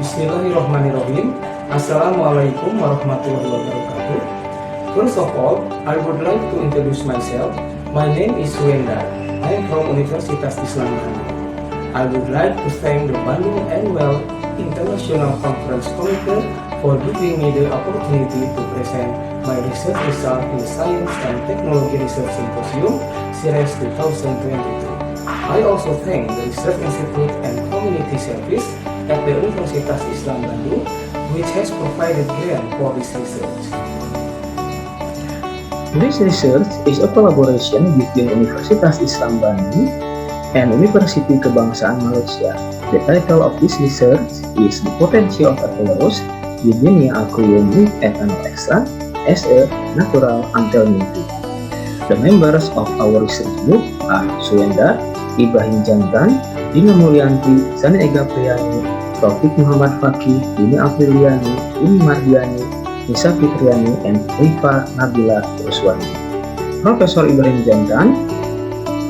Bismillahirrahmanirrahim. Assalamualaikum warahmatullahi wabarakatuh. First of all, I would like to introduce myself. My name is Suwendar. I am from Universitas Islam Bandung. I would like to thank the Bandung Annual International Conference Committee for giving me the opportunity to present my research result in the Science and Technology Research Symposium Series 2022. I also thank the Research Institute and Community Service at the Universitas Islam Bandung, which has provided grant for this research. This research is a collaboration between Universitas Islam Bandung and University Kebangsaan Malaysia. The title of this research is The Potency of Eugenia aqueum with ethanol extract as a natural Anthelmintic. The members of our research group are Suwendar, Ibrahim Jantan, Dina Mulyanti, Zani Ega Priyani, Taufik Muhammad Fakih, Dini Apriliani, Umi Mardiani, Nisa Fitriani, and Rifa Nabila Ruswani. Professor Ibrahim Jantan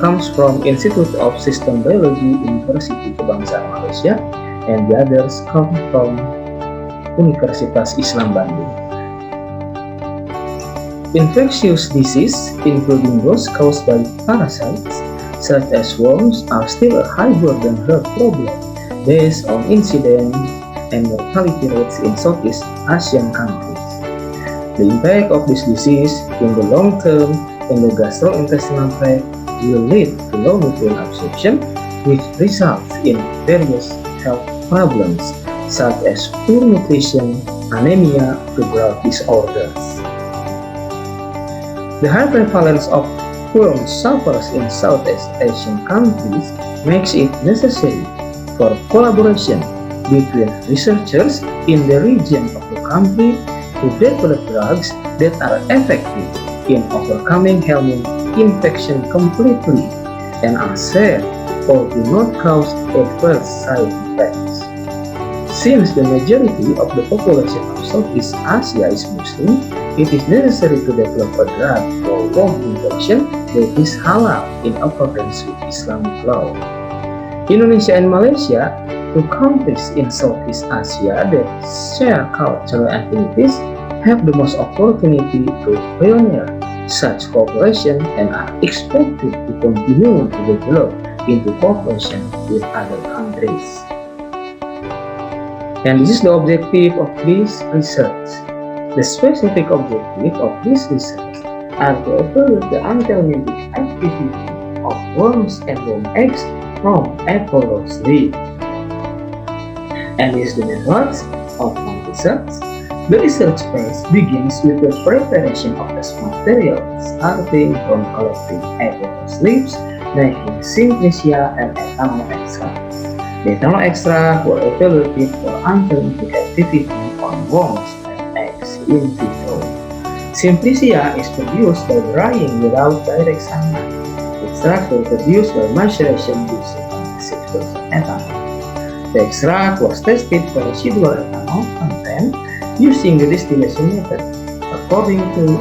comes from Institute of System Biology, University Kebangsaan Malaysia, and the others come from Universitas Islam Bandung. Infectious disease, including those caused by parasites, such as worms, are still a high burden health problem based on incidence and mortality rates in Southeast Asian countries. The impact of this disease in the long term in the gastrointestinal tract will lead to low nutrient absorption, which results in various health problems such as poor nutrition, anemia, and growth disorders. The high prevalence of worm sufferers in Southeast Asian countries makes it necessary for collaboration between researchers in the region of the country to develop drugs that are effective in overcoming helminth infection completely and are safe or do not cause adverse side effects. Since the majority of the population of Southeast Asia is Muslim, it is necessary to develop a drug for worm infection that is halal in accordance with Islamic law. Indonesia and Malaysia, two countries in Southeast Asia that share cultural affinities, have the most opportunity to pioneer such cooperation and are expected to continue to develop into cooperation with other countries. And this is the objective of this research. The specific objective of this research are to evaluate the Anthelmintic activity of worms and worm eggs from apple leaf. And this is the methods of my research. The research phase begins with the preparation of the material, starting from collecting apple leaves, making synthesia and ethanol extracts. The ethanol extract were evaluated for Anthelmintic activity on worms and eggs in vitro. Synthesia is produced by drying without direct sunlight. Extracts were produced by maceration using 6% ethanol. The extract was tested for residual ethanol content using the distillation method. According to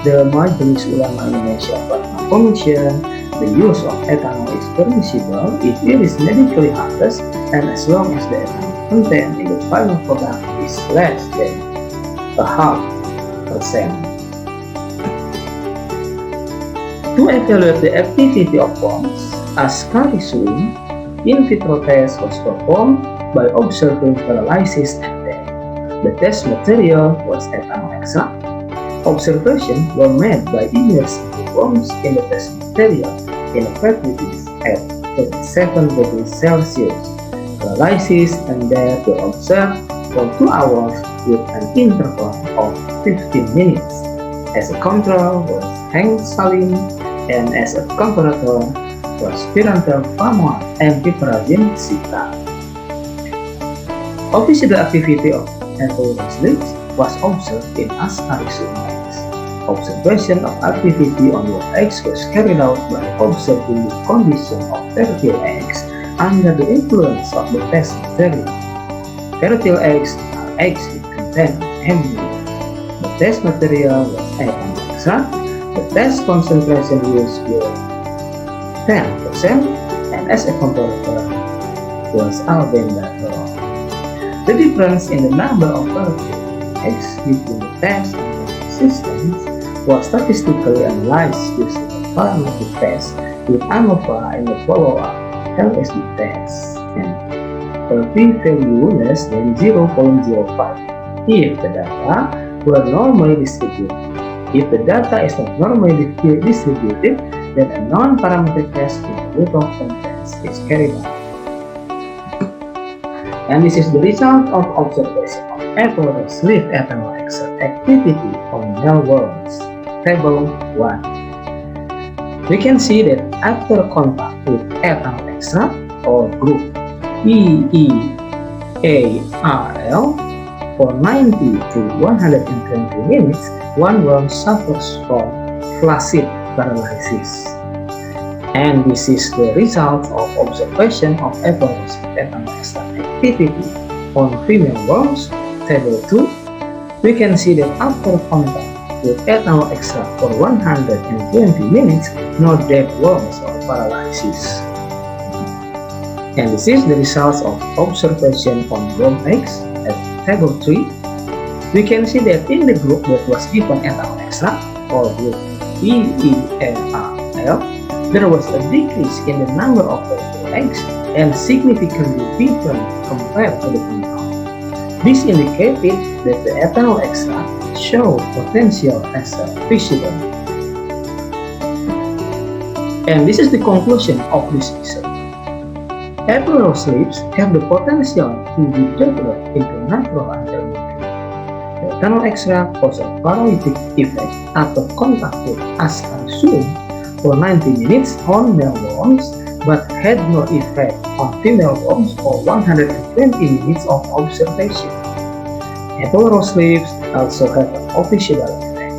the Majelis Ulama Indonesia Fatwa Commission, the use of ethanol is permissible if it is medically harmless and as long as the ethanol content in the final product is less than 0.5%. To evaluate the activity of worms as carisuin, in vitro test was performed by observing paralysis and death. The test material was ethanol extract. Observations were made by immersing the worms in the test material in a facilities at 37 degrees Celsius. Paralysis and death were observed for 2 hours with an interval of 15 minutes. As a control was Heng Salim and as a comparator was Pirantel Famua and Piperazine Sita. Official activity of apple leaves was observed in ascaricium eggs. Observation of activity on worm eggs was carried out by observing the condition of fertile eggs under the influence of the test material. Fertile eggs are eggs that contain embryo. The test material was ethanol extract. The test concentration used was 10%, and as a comparator was albendazool. The difference in the number of fertile eggs between the test and the systems was statistically analyzed using a parametric test with ANOVA in the follow-up LSD test and a p-value less than 0.05 if the data were normally distributed. If the data is not normally distributed, then a non-parametric test with the root-of-10 test is carried out. And this is the result of observation of apple leaf ethanol extract activity on mealworms. Table 1. We can see that after contact with ethanol extract or group EEARL for 90 to 120 minutes, one worm suffers from flaccid paralysis. And this is the result of observation of apple ethanol extract activity on female worms. Table 2. We can see that after contact with ethanol extract for 120 minutes, no dead worms or paralysis. And this is the results of observation on worm eggs at table 3. We can see that in the group that was given ethanol extract or group EEARL, there was a decrease in the number of fertile eggs and significantly different compared to the control. This indicated that the ethanol extract showed potential as a fission. And this is the conclusion of this research. Apple rose leaves have the potential to be developed into natural anthelmintic. The ethanol extract causes a paralytic effect after contact with ascarisum for 90 minutes on male worms, but had no effect on female worms for 120 minutes of observation. Apple rose leaves also have an official effect.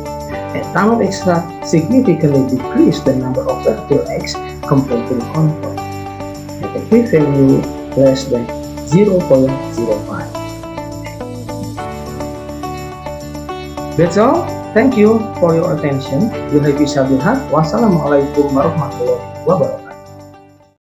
Ethanol extract significantly decreased the number of fertile eggs compared to the control, at a p-value less than 0.05. That's all. Thank you for your attention. Wassalamualaikum warahmatullahi wabarakatuh.